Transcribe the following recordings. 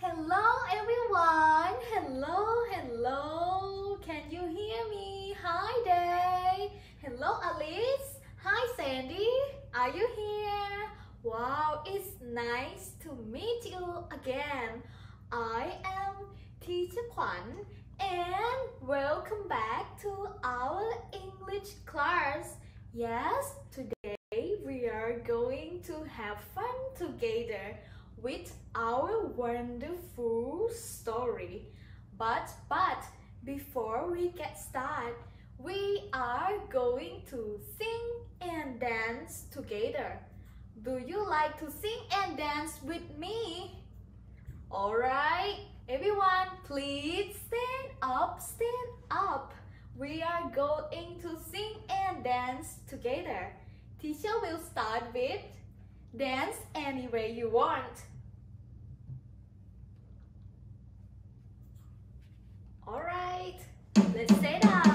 Hello everyone. Hello. Can you hear me? Hi Day. Hello Alice. Hi Sandy. Are you here? Wow, it's nice to meet you again. I am Teacher Kwan and welcome back to our English class. Yes, today we are going to have fun together with our wonderful story. But before we get started, we are going to sing and dance together. Do you like to sing and dance with me? Alright, everyone, please stand up. We are going to sing and dance together. Teacher will start with dance any way you want. Alright, let's set up.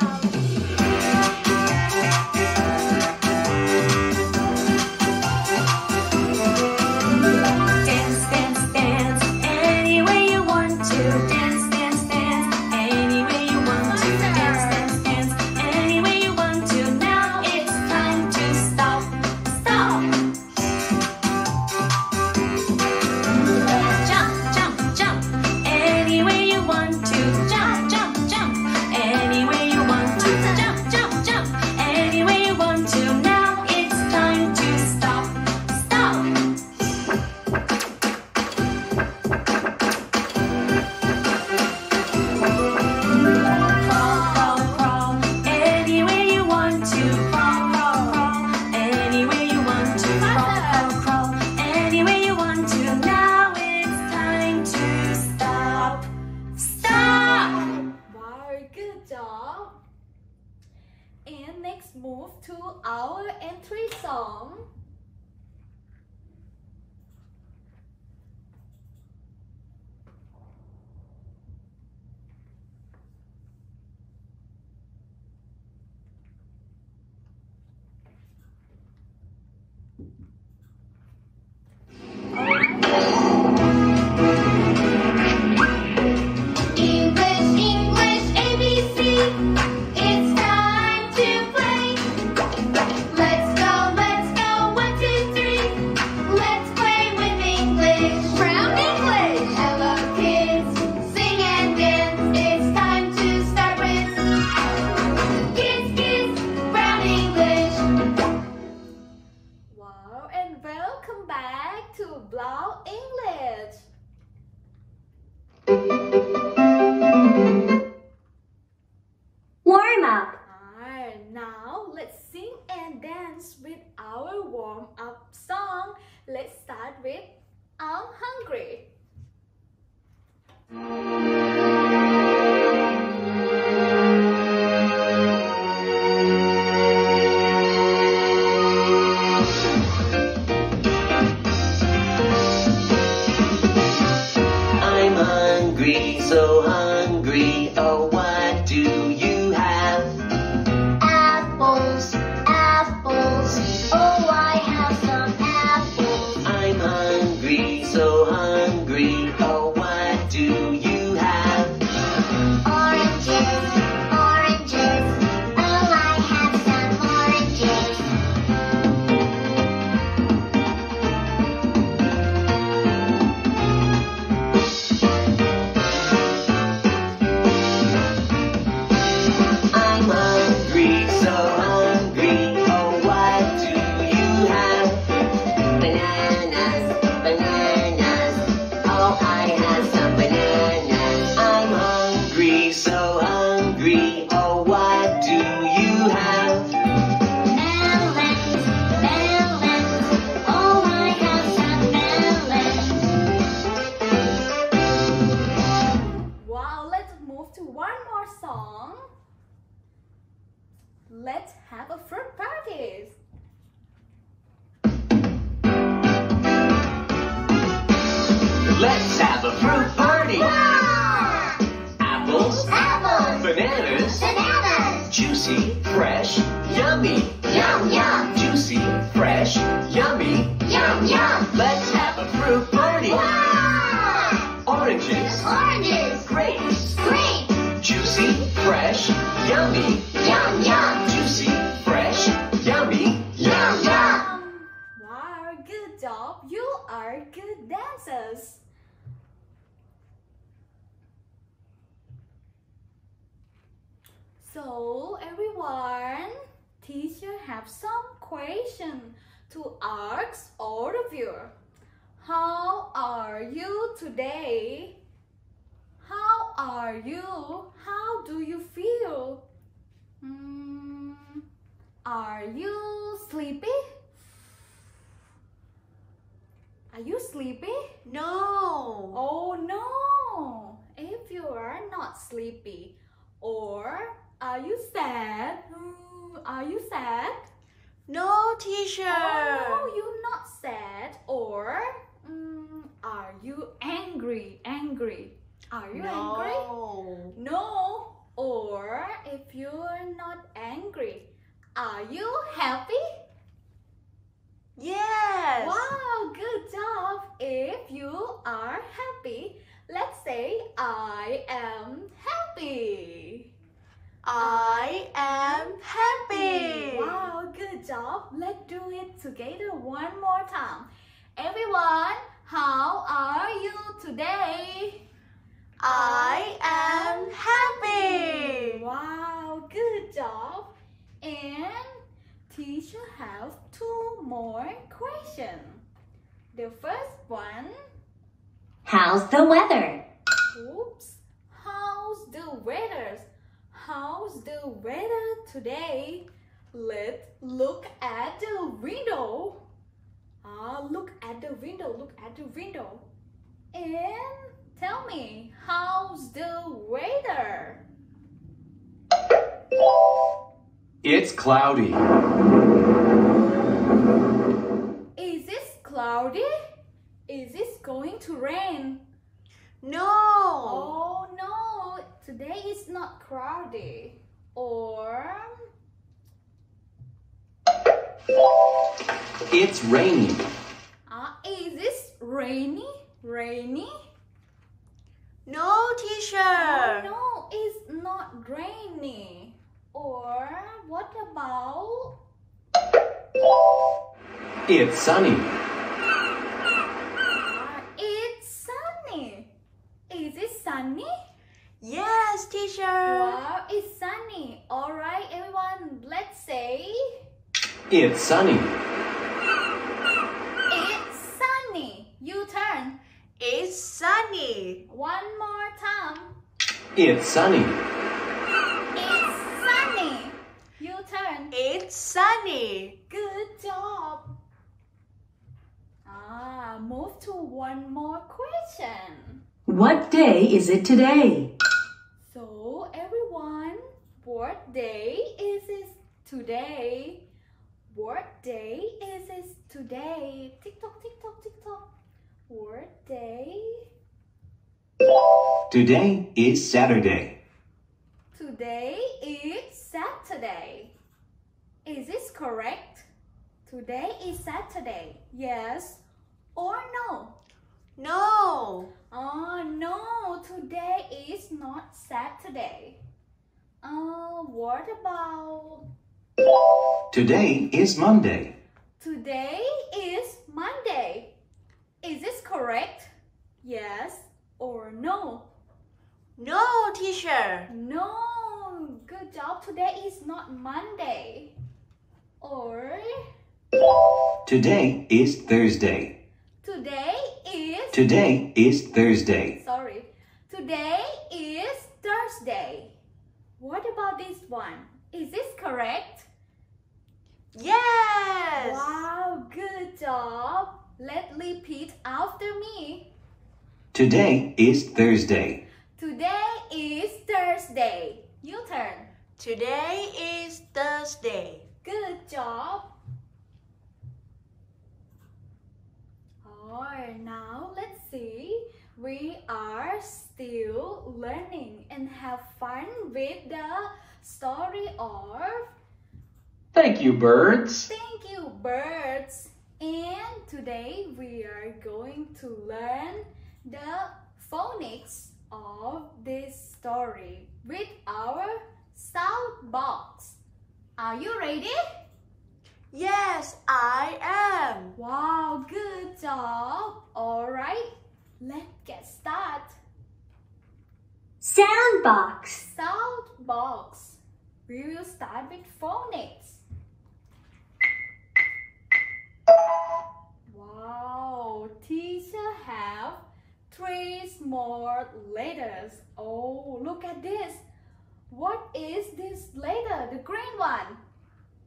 And next move to our entry song. English. Warm up. Alright, now let's sing and dance with our warm up song. Let's start with I'm Hungry. So hungry, oh what do you have? Apples, oh I have some apples. I'm hungry, so hungry, oh what do you have? Oranges, oh I have some oranges. Let's have a fruit party. Let's have a fruit party. Wow! Apples, bananas, juicy, fresh, yummy. Yum, yum. Juicy, fresh, yummy. Yum, yum. Let's have a fruit party. Wow! Orange Oranges. Oranges. Grapes. Grapes. Juicy, fresh, yummy. Yum, yum. Juicy, fresh, yummy. Yum, yum. Wow, good job. You are good dancers. So everyone, teacher have some question to ask all of you. How are you today? How are you? How do you feel? Are you sleepy? Are you sleepy? No. Oh no! If you are not sleepy, or are you sad? Are you sad? No, teacher. Oh no, you're not sad. Or are you angry? Angry? Are you angry? No. No. Or if you're not angry, are you happy? Yes. Wow, good job. If you are happy, let's say I am happy. I am happy. Wow, good job. Let's do it together one more time. Everyone, how are you today? I am happy. Wow, good job. And teacher have two more questions. The first one, How's the weather? oops, how's the weather? How's the weather today? Let's look at the window. Look at the window, look at the window. And tell me, how's the weather? It's cloudy. Is it cloudy? Is it going to rain? No. Oh no, today is not cloudy. Or It's raining. is this rainy? Rainy? No, Oh, teacher. no, it's not rainy. Or what about It's sunny. it's sunny? Is it sunny? Yes, teacher. Wow, it's sunny. All right, everyone, let's say It's sunny. it's sunny. You turn. It's sunny. One more time. It's sunny. It's sunny. You turn. It's sunny. Good job. Move to one more question. What day is it today? So everyone, what day is it today? What day is it today? Tick tock, tick tock, tick tock. What day? Today is Saturday. Today is Saturday. Is this correct? Today is Saturday. Yes or no? No. Oh no, today is not Saturday. What about Today is Monday. today is Monday? Is this correct? Yes or no? No, teacher. No, good job. Today is not Monday. Or Today is Thursday. today is Thursday. sorry. Today is Thursday. What about this one? Is this correct? Yes. Wow, good job. Let's repeat after me. Today is Thursday. Today is Thursday. You turn. Today is Thursday. Good job. Alright, now let's see. We are still learning and have fun with the story of Thank you, birds. Thank You, Birds. And today we are going to learn the phonics of this story with our sound box. Are you ready? Yes, I am. Wow, good job. Alright, let's get started. Sound box. Sound box. We will start with phonics. Wow, teacher have 3 small letters. Oh, look at this. What is this letter? The green one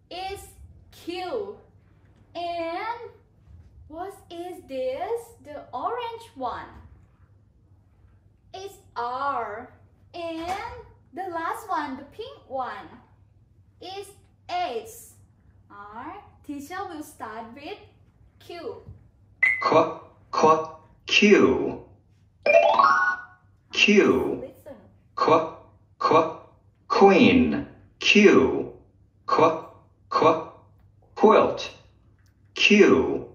is Q. And what is this? The orange one is R. And the last one, the pink one, is H. Alright, teacher will start with Q. Q. Q. Listen. Queen. Q. Quilt. Q.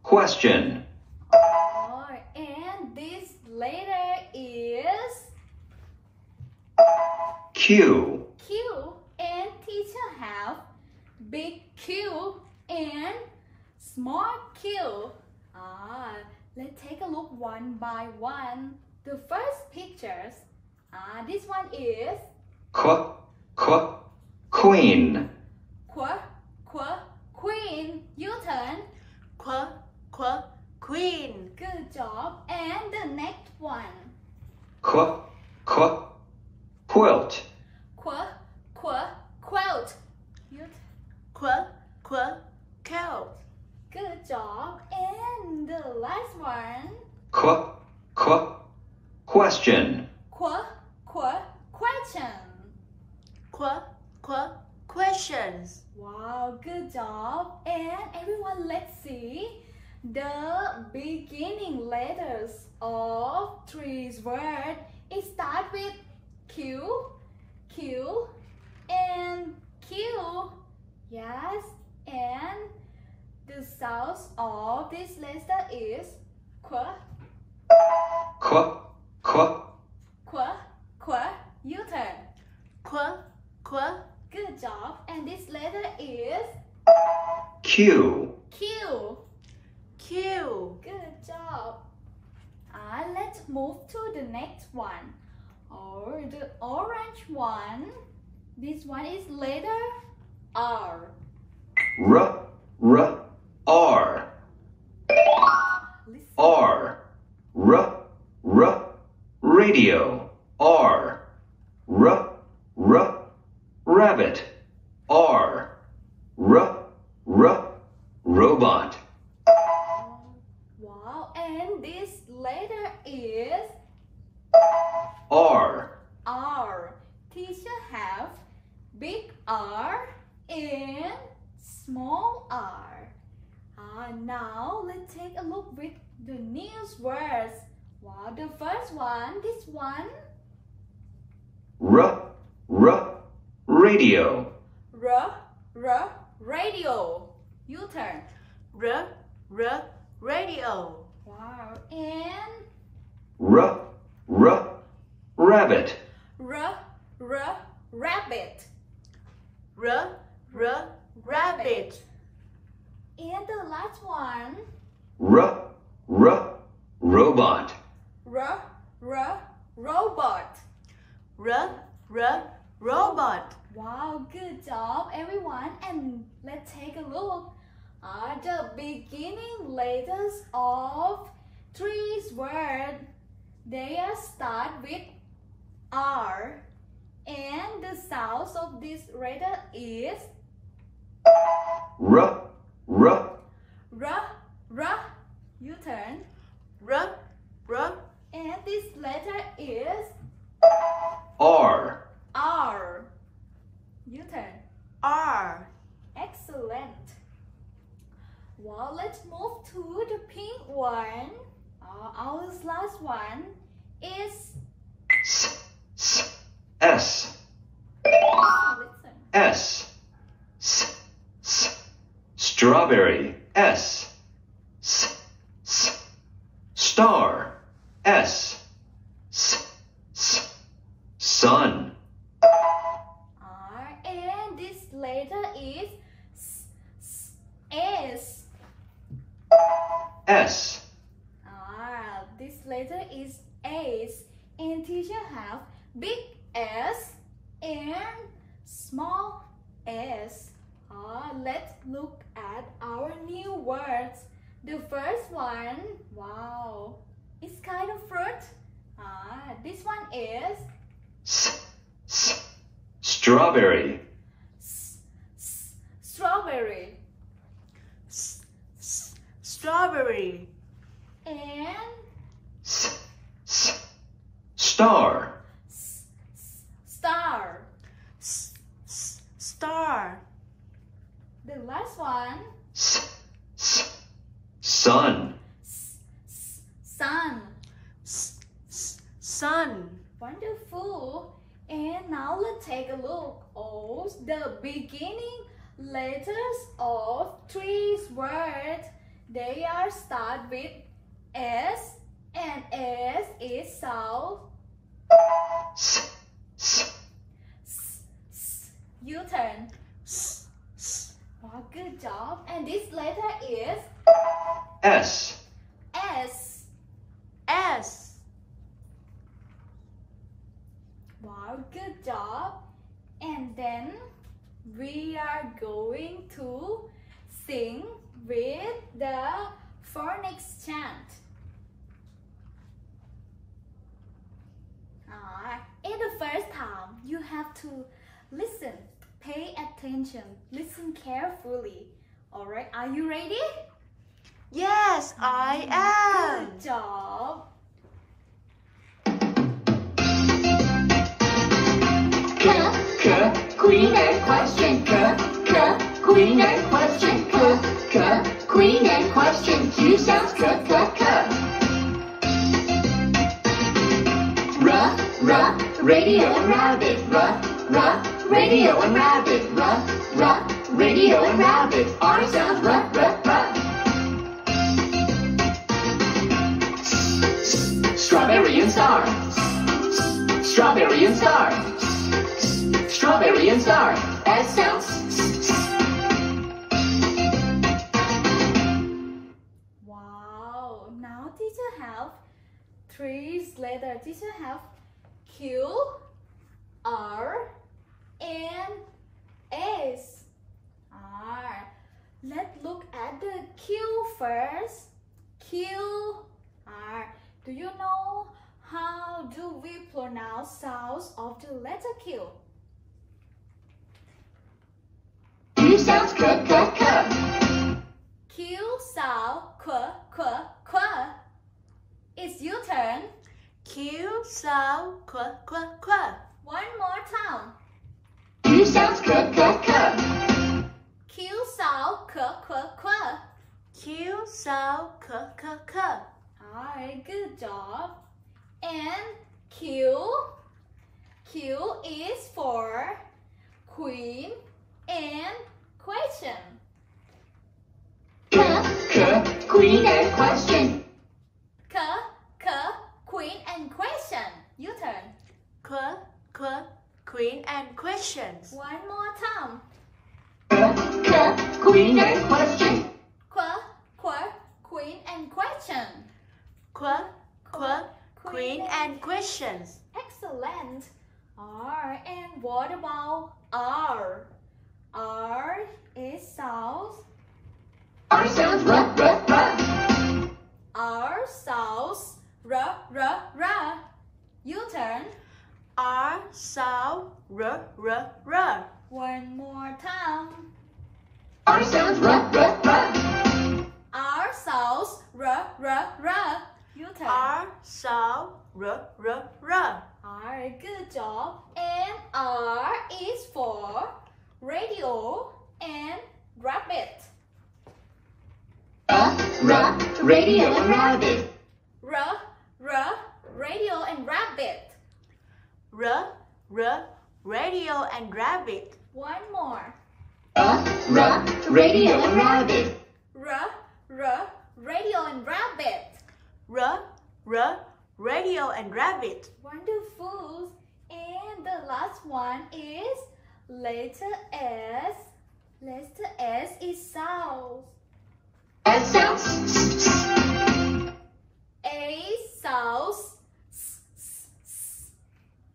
Question. Alright, and this letter is Q. Q. And teacher have big Q and small Q. Let's take a look one by one. The first pictures. This one is Queen. Queen. You turn. Queen. Good job. And the next one. Quilt. Quilt. You Cow. Good job. And the last one. Question. Question. Questions. Wow, good job. And everyone, let's see the beginning letters of 3 words. It starts with Q, and Q. Yes, and the sound of this letter is Qu. You turn. Good job. And this letter is Q. Q. Good job. Let's move to the next one. The orange one. This one is letter R. R. Listen. R. Radio. R. Rabbit. R. Robot. Wow, and this letter is R. R. Teacher have big R and small r. Now let's take a look with the news words. Wow, the first one, this one. Radio. Radio. You turn. Radio. Wow, and Rabbit. Rabbit. Rabbit. And the last one. Robot. Robot. Robot. Wow, good job everyone. And let's take a look at the beginning letters of 3 words. They are start with R. And the sound of this letter is You turn. And this letter is R. You turn. R. Excellent. Well, let's move to the pink one. Our last one is S. listen. S. Strawberry. S. star. S. Sun. And this letter is S. S. This letter is S. And teacher have big S and small s. Let's look at our new words. The first one, wow, it's kind of fruit. This one is Strawberry. Strawberry. Strawberry. And Star. star. Star. The last one, Sun. sun. Sun. Wonderful. And now let's take a look at the beginning letters of three words. They are start with S, and S is sound. You turn. Wow, good job. And this letter is S. S. S. Wow, good job. And then we are going to sing with the Phonics chant. In the first time, you have to listen, pay attention, listen carefully. Alright, are you ready? Yes, I am. Good job. Queen and question. Queen and question. Queen and question. Q sounds k. Radio and rabbit. Radio and rabbit. Radio and rabbit. R sounds r. Strawberry and star. Strawberry and star. Strawberry and star. S sounds. Wow. Now teacher have three letters. Teacher have Q, R, and S. Let's look at the Q first. Q, R. Do you know how do we pronounce sounds of the letter Q? Q sounds k. Q sound qu. It's your turn. Q sound qu. One more time. Q sounds k. Q sound qu. Q sound k. Alright, good job. And Q is for queen and question. Queen and question. Queen and question. Your turn. Queen and questions. One more time. Queen and question. Queen and question. Queen and questions. Excellent. R. And what about R? R is sounds. R sounds r. R sounds r. You turn. R sound r. One more time. R sounds r. R sounds r. You turn. R sound r. Alright, good job. And R is for radio and rabbit. Radio and rabbit. Radio and rabbit. Radio and rabbit. One more. Radio and rabbit. Radio and rabbit. R, R, radio and rabbit. Wonderful. And the last one is letter S. Letter S is sound. S sounds. A sounds.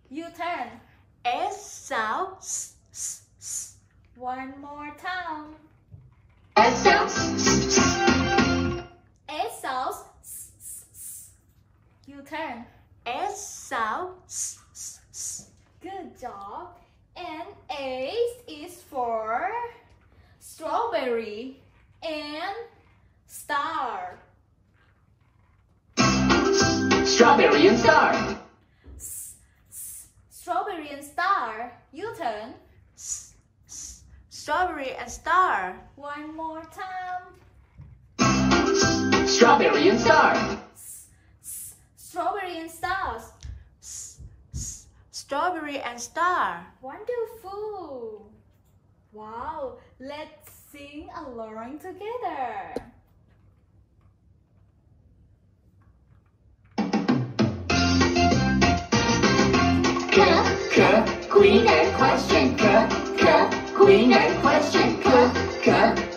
You turn. S sound. S. One more time. S sounds. A sounds. You turn. S sound. S. Good job. And A is for strawberry and star. Strawberry and star. Strawberry and star. You turn. Strawberry and star. One more time. Strawberry and star. Strawberry and stars. Strawberry and star. Wonderful. Wow. Let's sing along together. Queen and question. Queen and question.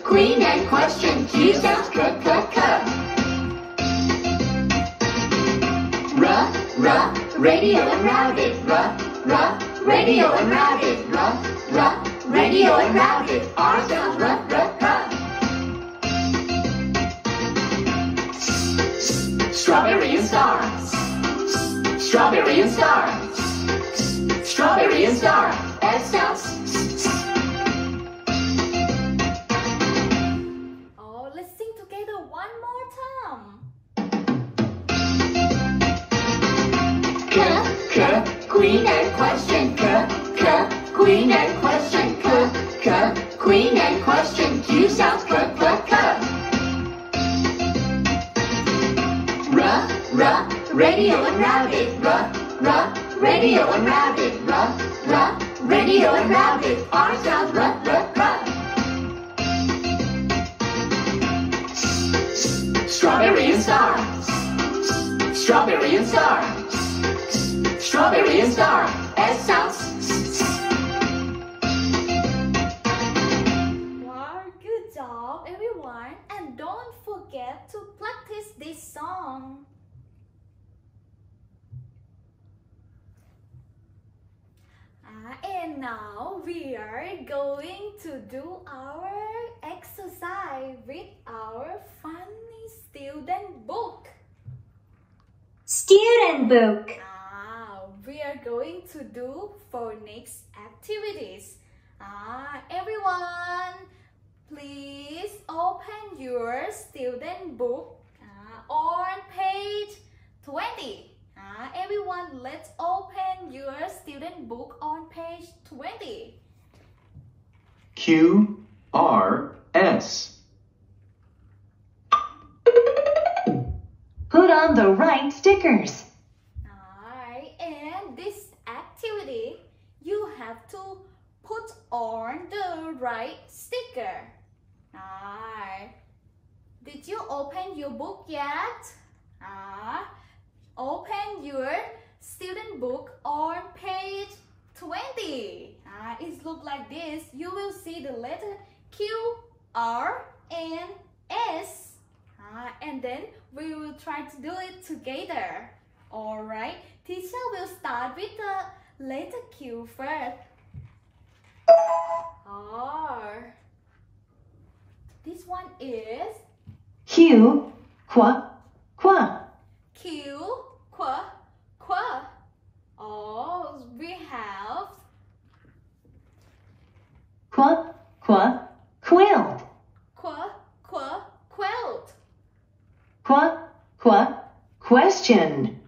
Queen and question. Q sounds radio and rabbit. Radio and rabbit. Radio and rabbit. R sounds Strawberry and star. Strawberry and star. Strawberry and star. S sounds. Oh, let's sing together one more time. Queen and question. Queen and question. Queen and question. Q sounds radio and rabbit. Radio and rabbit. Radio and rabbit. R sounds Strawberry and star. Strawberry and star. Strawberry and star. S sounds. Wow, good job everyone. And don't forget to practice this song. And now we are going to do our exercise with our funny student book. Student book. We are going to do phonics activities. Everyone, please open your student book on page 20. Everyone, let's open your student book on page 20. QRS. Put on the right stickers. And this activity, you have to put on the right sticker. Did you open your book yet? Open your student book on page 20. It looks like this. You will see the letter Q, R, and S. And then we will try to do it together. Alright, teacher will start with the letter Q first. R. This one is Q, qua. Q, qua. Oh, we have Qua, quilt. quilt. Qua, question.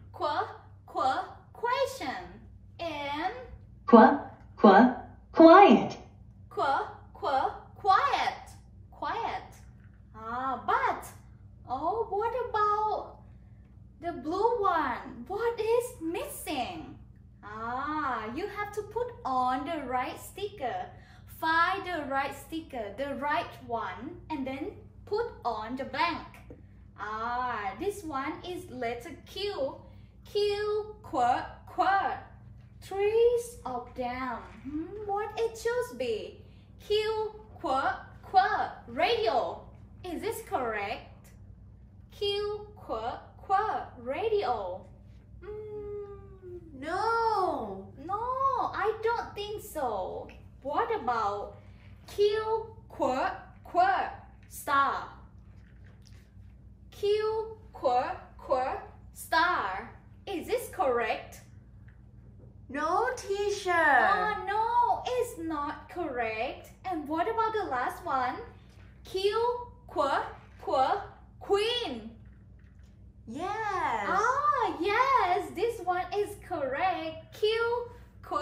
Question. And Qua, quiet. quiet. But what about the blue one? What is missing? You have to put on the right sticker. Find the right sticker, the right one, and then put on the blank. this one is letter Q. Q, qu. Trees of them. What it should be? Q, qu. Radio. Is this correct? Q, qu. Radio. No. No, I don't think so. What about Q, qu. Star? Q, qu. Star. Is this correct? No, teacher. No, it's not correct. And what about the last one? Q, qu. Queen. Yes. Yes, this one is correct. Q, qu.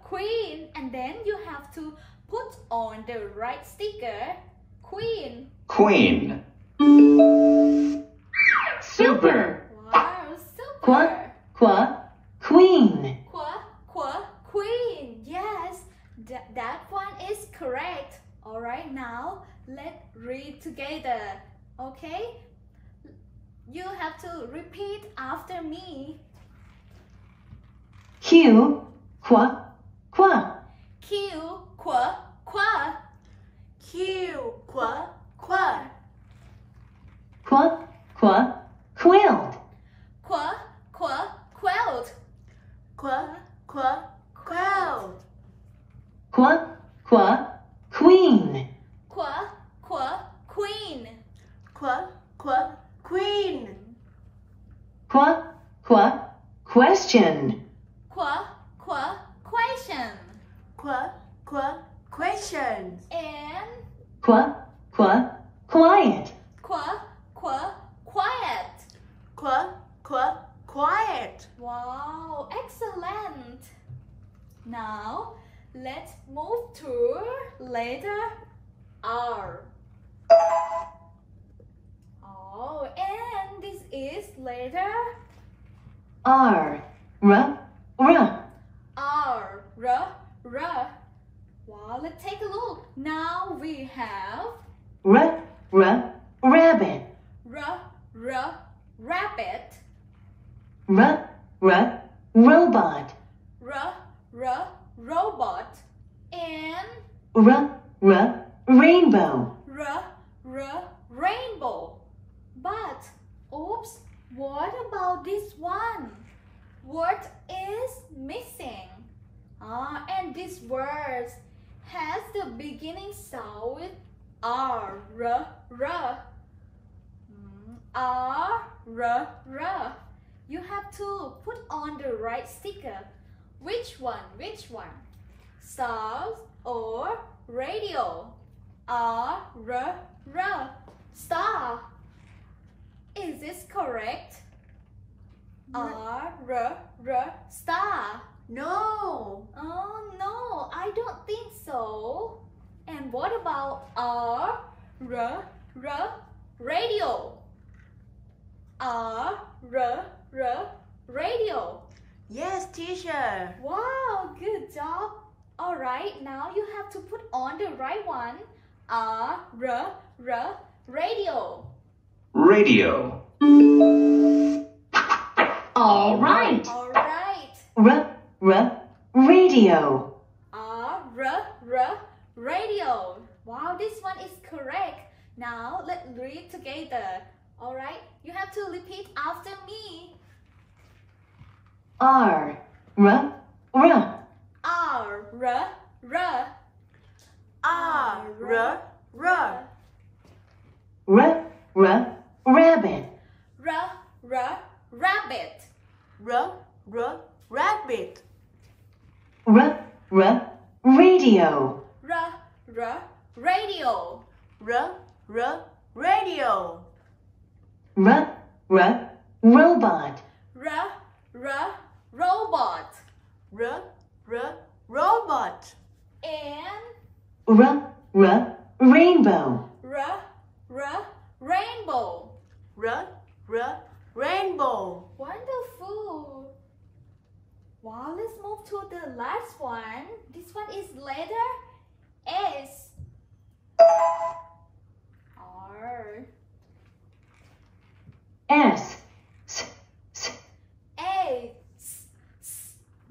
Queen. And then you have to put on the right sticker. Queen. Queen. Super. Wow, Qua, super. qua, queen. Queen. Yes, that one is correct. Alright, now let's read together. Okay? You have to repeat after me. Q, qua, qua. Q, qu. Q, qu. Qua, qua, quilt. Quilt. Qu, quilt. Qua, qua, queen. Queen. Qu, queen. Qua, qua, question. Question. Qu, questions. And Qua, qua, quiet. quiet. Qu, quiet. Wow, excellent. Now, let's move to letter R. Oh, and this is letter R, r. R. Wow, let's take a look. Now we have Rabbit. rabbit. Robot. Robot. And rainbow. rainbow. But, oops, what about this one? What is missing? And this word has the beginning sound with R. R. You have to put on the right sticker. Which one? Stars or radio? R. Star. Is this correct? R. Star. No. Oh no, I don't think so. And what about R. Radio? R. Radio. Yes, teacher. Wow, good job. Alright, now you have to put on the right one. R. Radio. Radio. All right. Alright. Radio. Radio. Wow, this one is correct. Now let's read together. Alright, you have to repeat after me. R. R. Rabbit. Rabbit. Rabbit. Radio. Radio. Radio. Robot. Robot. Robot. And rainbow. rainbow. Rainbow. Wonderful. Wow, let's move to the last one. This one is letter S. R.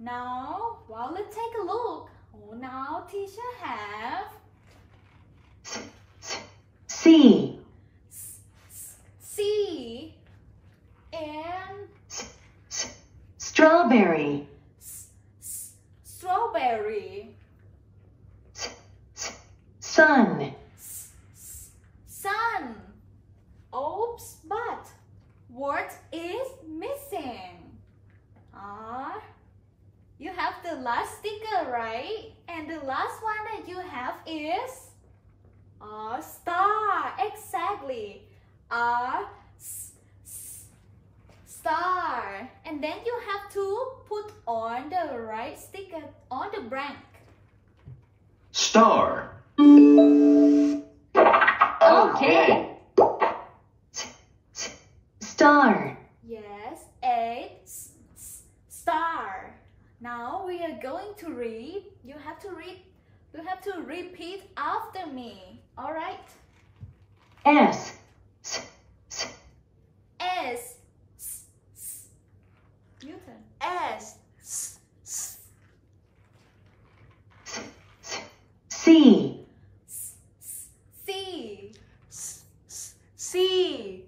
Now, well, let's take a look. Oh, now teacher have C, C and strawberry, strawberry. sun, Sun. Oops, but what is missing? You have the last sticker, right? And the last one that you have is star. Exactly. Star. And then you have to put on the right sticker on the blank. Star. Okay. star, Yes, a star. Now we are going to read. You have to read. You have to repeat after me. All right. S, S. Newton. S. C, C. C.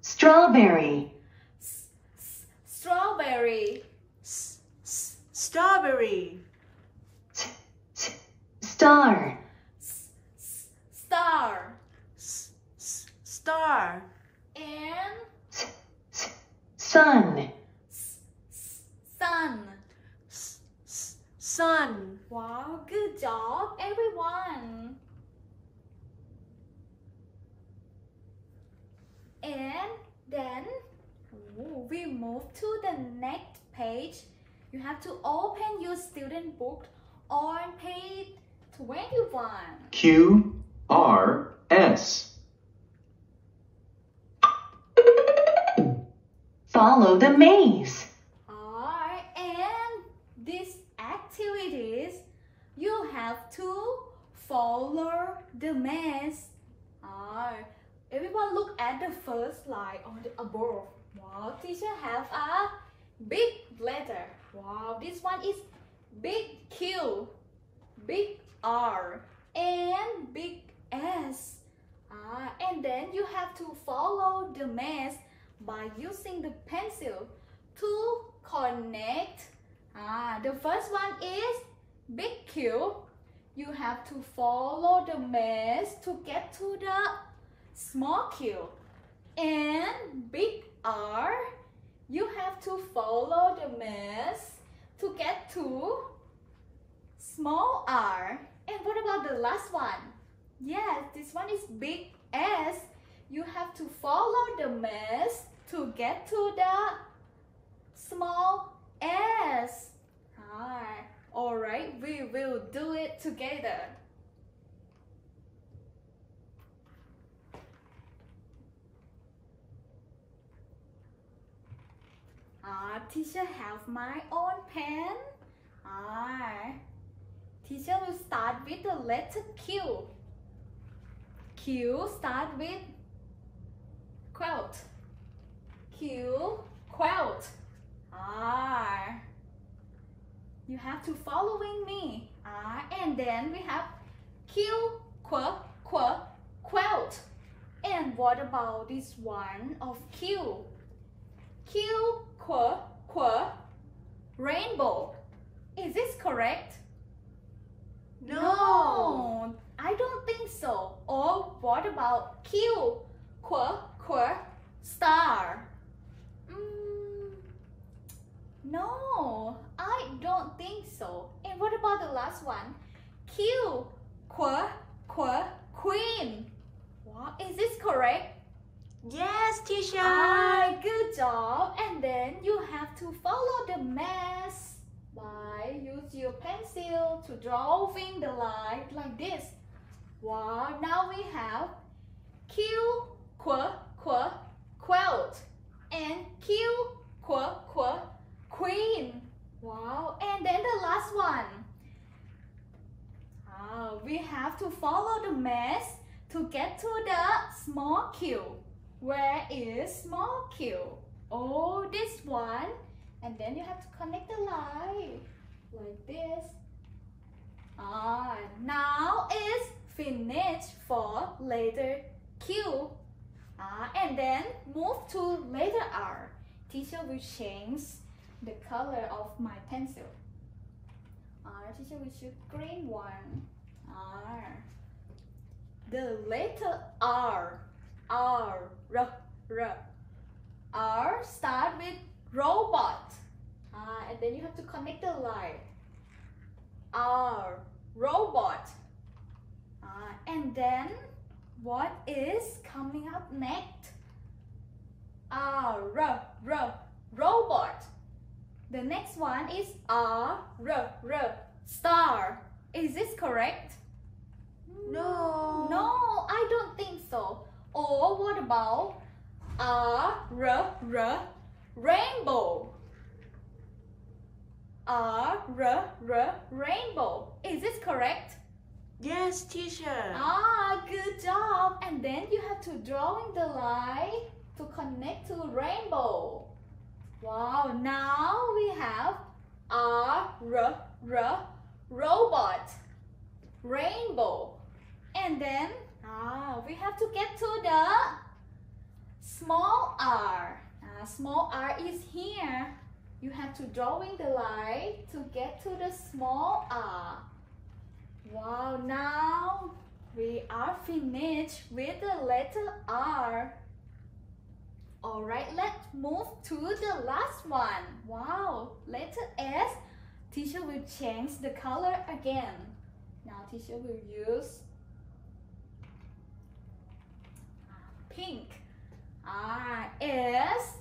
strawberry, Strawberry. Strawberry. star, Star. Star. And sun, sun. Sun. Wow, good job, everyone. And then we move to the next page. You have to open your student book on page 21. Q, R, S. follow the maze, And these activities, you have to follow the maze. Everyone look at the first line on the above. Wow, teacher have a big letter. Wow, this one is big Q, big R, and big S. And then you have to follow the maze by using the pencil to connect. The first one is big Q. You have to follow the maze to get to the small q. And big R, you have to follow the maze to get to small r. And what about the last one? Yes, this one is big S. You have to follow the maze to get to the small s. Alright, we will do it together. Teacher have my own pen. Teacher will start with the letter Q. Q start with quilt. Q, quilt. You have to following me. And then we have Q, quilt. And what about this one of Q? Q, rainbow. Is this correct? No, I don't think so. Or what about Q, star? No, I don't think so. And what about the last one? Q, queen. Wow, is this correct? Yes, teacher. Good job. And then you have to follow the maze by use your pencil to drawing the line like this. Wow, now we have Q, quilt, and Q, queen. Wow, and then the last one. We have to follow the maze to get to the small q. Where is small q? Oh, this one. and then you have to connect the line like this. Now it's finished for letter Q. And then move to letter R. Teacher will change the color of my pencil. Teacher will choose green one. The letter R. R start with robot. And then you have to connect the line. R, robot. And then what is coming up next? Robot. The next one is star. Is this correct? No. No, I don't think so. Or what about rainbow? Rainbow. Is this correct? Yes, teacher. Good job. And then you have to drawing the line to connect to rainbow. Wow, now we have robot, rainbow. And then we have to get to the small r. Small r is here. You have to drawing the line to get to the small r. Wow, now we are finished with the letter R. Alright, let's move to the last one. Wow, letter S. Teacher will change the color again. Now teacher will use pink. S,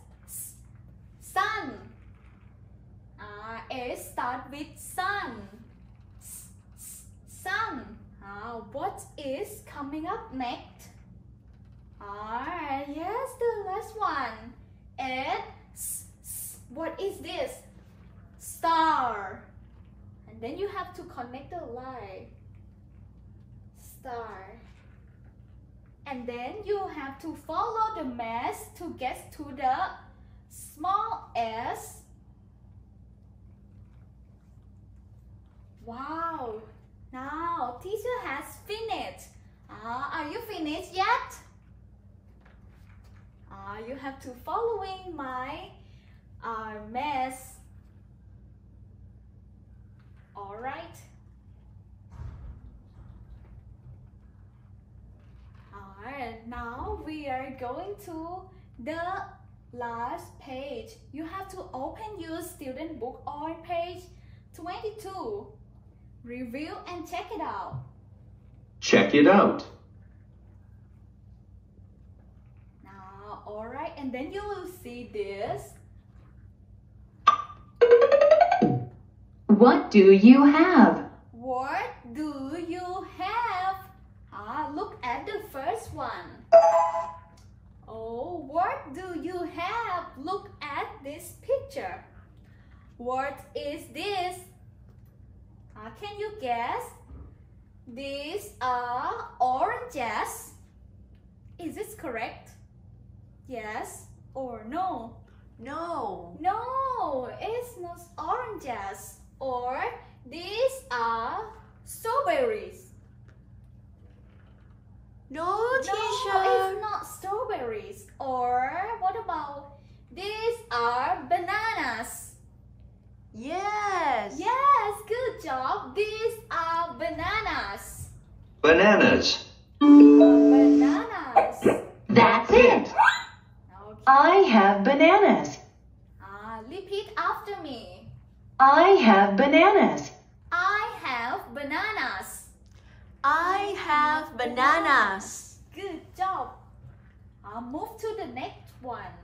sun. S start with sun. Sun. What is coming up next? Yes, the last one. What is this? Star. And then you have to connect the line. Star. And then you have to follow the mesh to get to the small s. Wow. Now teacher has finished. Are you finished yet? You have to following my mess. Alright. Now we are going to the last page. You have to open your student book on page 22. Review and check it out. Check it out. Now, alright, and then you will see this. What do you have? What do you have? Look at the first one. Oh, what do you have? Look at this picture. What is this? Can you guess? These are oranges. Is this correct? Yes or no? No. No, it's not oranges. Or these are strawberries. No, teacher. No, it's not strawberries. Or what about these are bananas? Yes. Yes, good job. These are bananas. Bananas. Bananas. That's it. Okay. I have bananas. Repeat after me. I have bananas. I have bananas. I have bananas. Good job. Move to the next one.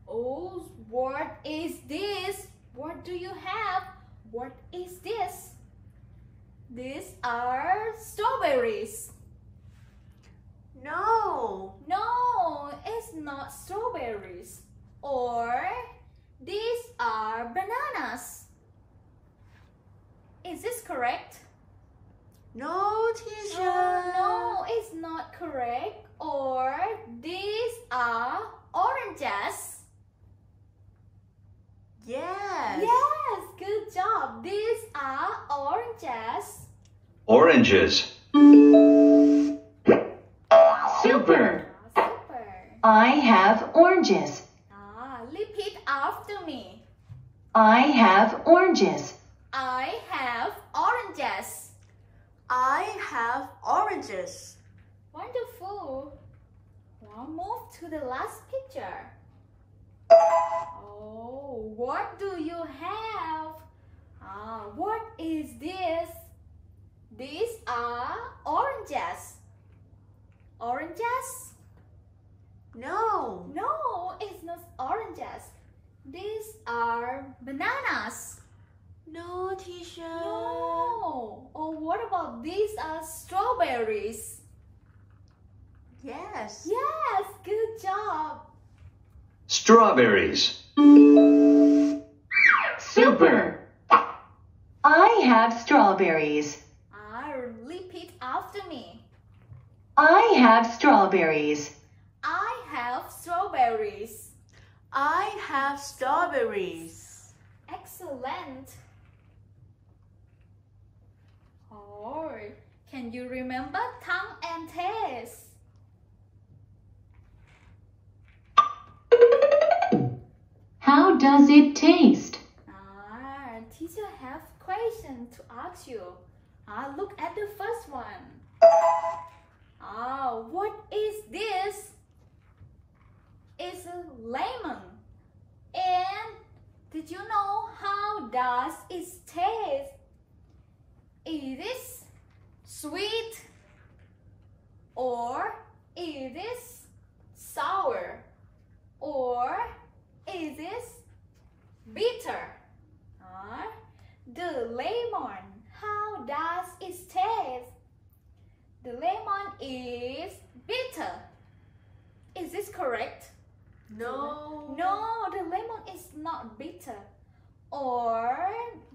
Oh, what is this? What do you have? What is this? These are strawberries. No. No, it's not strawberries. Or these are bananas. Is this correct? No, teacher. No, it's not correct. Or these are oranges. Oranges. Super. Super. I have oranges. Repeat after me. I have oranges. I have oranges. I have oranges. Wonderful. Now move to the last picture. Oh, what do you have? What is this? These are oranges. Oranges? No. No, it's not oranges. These are bananas. No, teacher. No. Oh, what about these are strawberries? Yes. Yes, good job. Strawberries. Super. I have strawberries. Repeat after me. I have strawberries. I have strawberries. I have strawberries. Excellent. Oh, can you remember tongue and taste? How does it taste? Teacher have question to ask you. Look at the first one. What is this? It's a lemon. And did you know how does it taste? Is it sweet or is it sour or is it bitter? The lemon, how does it taste? The lemon is bitter. Is this correct? No. No, the lemon is not bitter. Or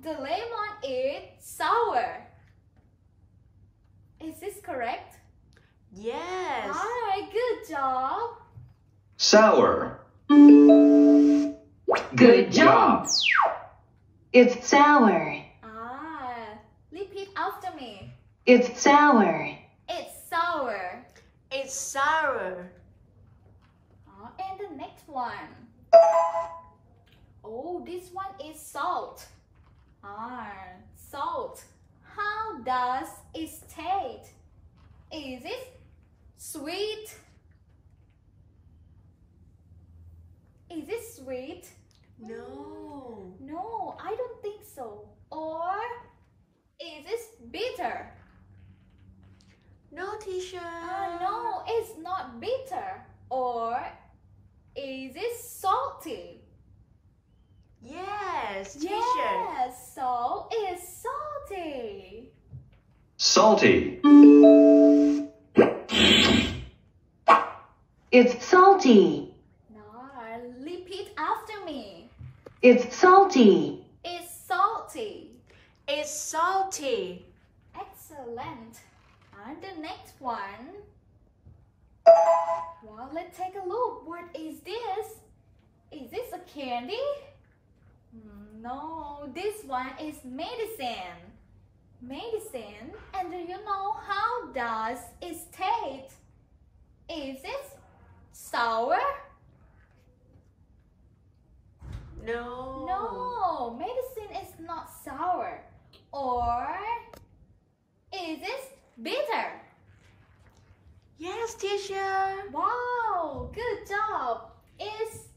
the lemon is sour. Is this correct? Yes. Alright, good job. Sour. Good job. It's sour. Repeat after me. It's sour. It's sour. It's sour. And the next one. Oh, this one is salt. Salt. How does it taste? Is it sweet? Is it sweet? No. No, I don't think so. Or is it bitter? No, teacher. No, it's not bitter. Or is it salty? Yes, teacher. Yes, so it's salty. Salty. It's salty. Now repeat after me. It's salty. It's salty. It's salty. Excellent. And the next one. Well, let's take a look. What is this? Is this a candy? No, this one is medicine. Medicine. And do you know how does it taste? Is it sour? No. No, medicine is not sour. Or is it bitter? Yes, teacher. Wow, good job. It's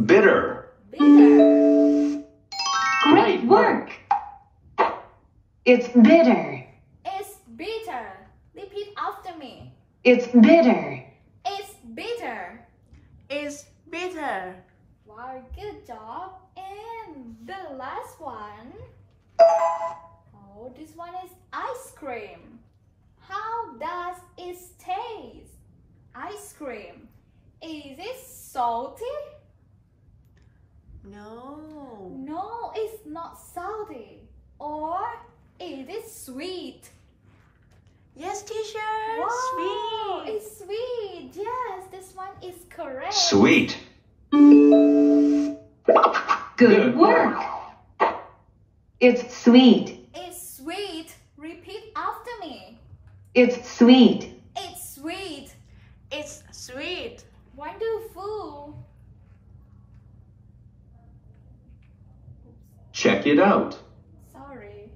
Bitter. bitter. Great work. It's bitter. It's bitter. Repeat after me. It's bitter. It's bitter. It's bitter. Wow, good job. And the last one. Oh, this one is ice cream. How does it taste? Ice cream. Is it salty? No. No, it's not salty. Or is it sweet? Yes, teacher. Wow, Sweet. it's sweet. Yes, this one is correct. Sweet. Good work. It's sweet. It's sweet. Repeat after It's sweet. It's sweet. It's sweet. Wonderful. Check it out. Sorry.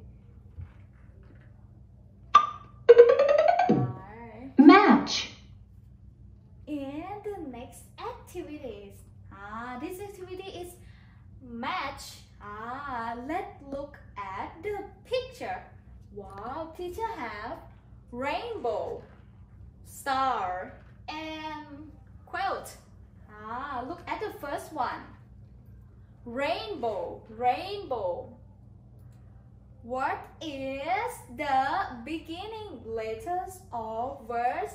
Match. And the next activities. This activity is match. Let's look at the picture. Wow, teacher have rainbow, star, and quilt. Look at the first one. Rainbow, rainbow. What is the beginning letters of word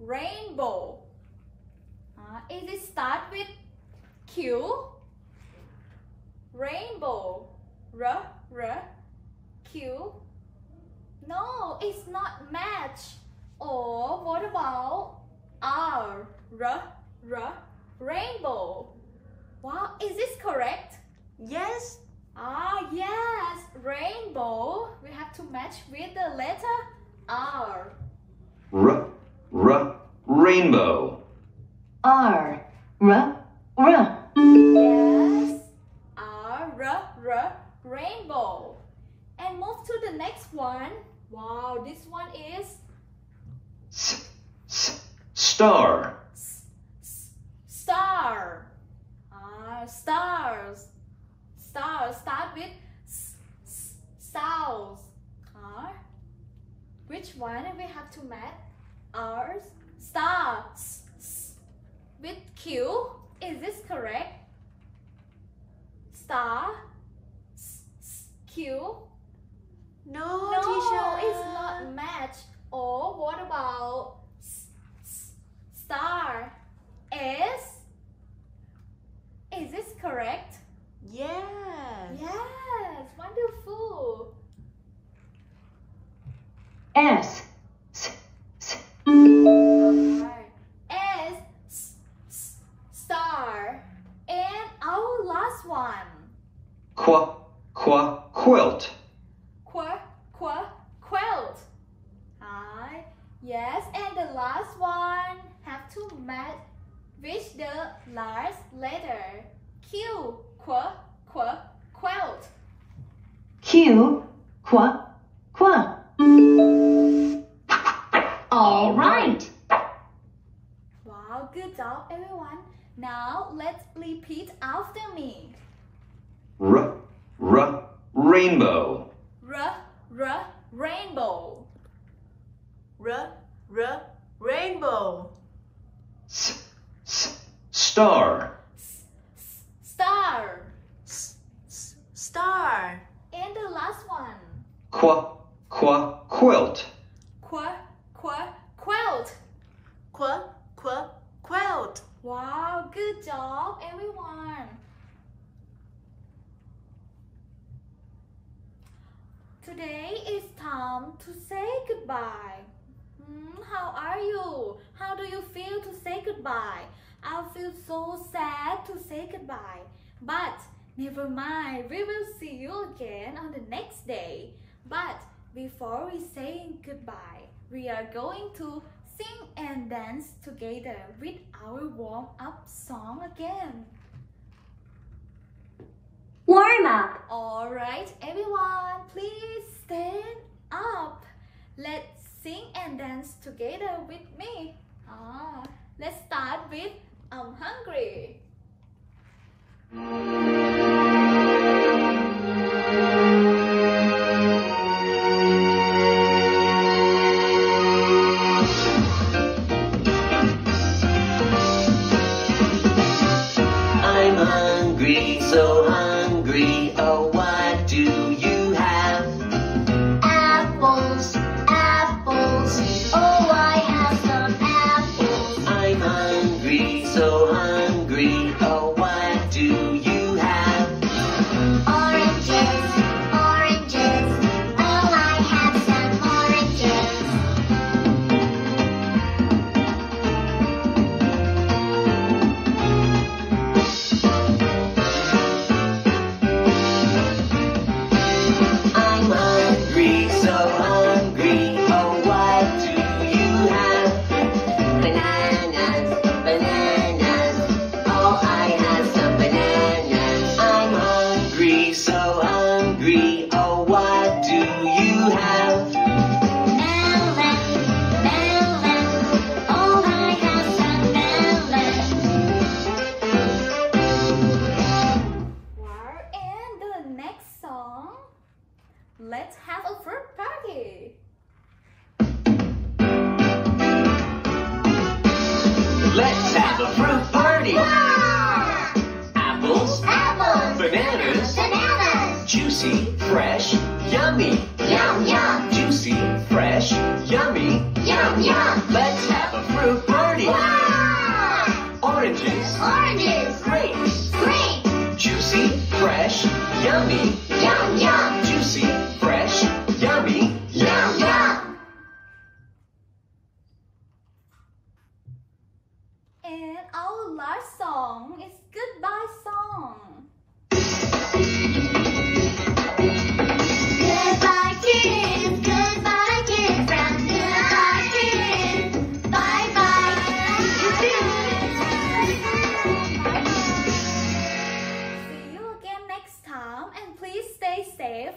rainbow? Is it start with Q? Rainbow. Q. No, it's not match. Or what about R? Rainbow. Wow, is this correct? Yes. Yes, rainbow. We have to match with the letter R. Rainbow. R. Yes, rainbow. And move to the next one. Wow, this one is Star. star. Stars. Stars start with sounds. Which one we have to match? R. Star. With Q. Is this correct? Star. Q. No, No, teacher. it's not match. Or what about star? S. Is this correct? Yes. Yes, wonderful. S. S. Star. And our last one. Quilt. Quilt. Yes, and the last one have to match with the last letter. Q. Quilt. Q. Qua. All right. Wow, good job everyone. Now let's repeat after me. Rainbow. Rainbow. Rainbow. Star. Star. Star. And the last one. Quilt. Quilt. Wow, good job everyone. Today is time to say goodbye. How are you? How do you feel to say goodbye? I feel so sad to say goodbye. But never mind, we will see you again on the next day. But before we say goodbye, we are going to sing and dance together with our warm-up song again. Warm up. Alright everyone, please stand up. Let's sing and dance together with me. Let's start with I'm hungry. I'm hungry, so hungry. Oh, what do you have? Apples. Oh, I have some apples. I'm hungry, so hungry. Oh, what do you have? Oranges. Oh, I have some oranges. I'm hungry, so hungry. Oh, what do Let's have a fruit party. Wow! Apples, Apples! bananas, Bananas! juicy, fresh, yummy. Yum, yum! Juicy, fresh, yummy. Yum, yum! Let's have a fruit party. Wow! Oranges, Oranges! grapes, Grapes! juicy, fresh, yummy. Yum, yum! Juicy, fresh, yummy. Yum, yum! And our last song is goodbye song. Goodbye, kids! Goodbye, kids! From goodbye, kids! Bye, bye! See you again next time and please stay safe